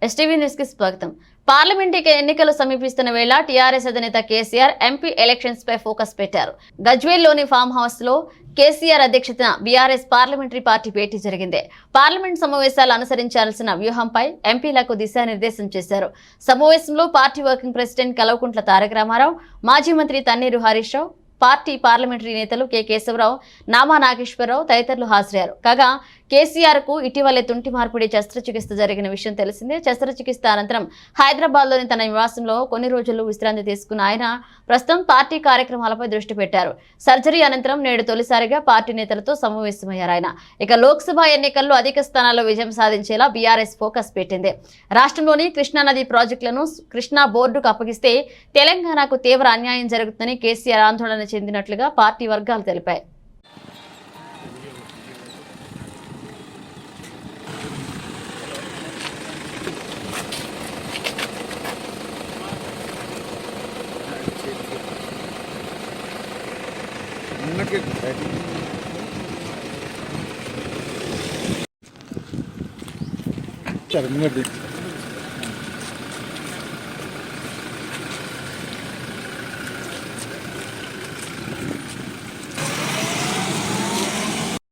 STV news కి స్వాగతం. Parliament ఎన్నికలు సమీపిస్తున్న వేళ టీఆర్ఎస్ అధినేత కేసీఆర్ ఎంపీ ఎలక్షన్స్ పై ఫోకస్ పెట్టారు. గజ్వేల్లోని ఫామ్ హౌస్ లో కేసీఆర్ అధ్యక్షతన బీఆర్ఎస్ పార్లమెంటరీ పార్టీ భేటీ జరిగింది. పార్లమెంట్ సమావేశాలు అనుసరించాల్సిన వ్యూహంపై ఎంపీలకు దిశానిర్దేశం చేశారు. సమావేశంలో party working president Kalvakuntla Taraka Ramarao, మాజీ మంత్రి తన్నీరు హరీష్ రావు, పార్టీ పార్లమెంటరీ నేతలు కె కేశవరావు, నామా నాగేశ్వరరావు తదితరులు హాజరయ్యారు. కాగా కేసీఆర్ కు ఇటీవలే తుంటి మార్పిడి శస్త్రచికిత్స జరిగిన విషయం తెలిసిందే. శస్త్రచికిత్స అనంతరం హైదరాబాద్ లోని తన నివాసంలో కొన్ని రోజులు విశ్రాంతి తీసుకున్న ఆయన ప్రస్తుతం పార్టీ కార్యక్రమాలపై దృష్టి పెట్టారు. సర్జరీ అనంతరం నేడు తొలిసారిగా పార్టీ నేతలతో సమావేశమయ్యారు ఆయన. ఇక లోక్సభ ఎన్నికల్లో అధిక స్థానాల్లో విజయం సాధించేలా బీఆర్ఎస్ ఫోకస్ పెట్టింది. రాష్ట్రంలోని కృష్ణానది ప్రాజెక్టులను కృష్ణా బోర్డుకు అప్పగిస్తే తెలంగాణకు తీవ్ర అన్యాయం జరుగుతుందని కేసీఆర్ ఆందోళన చెందినట్లుగా పార్టీ వర్గాలు తెలిపాయి. సరే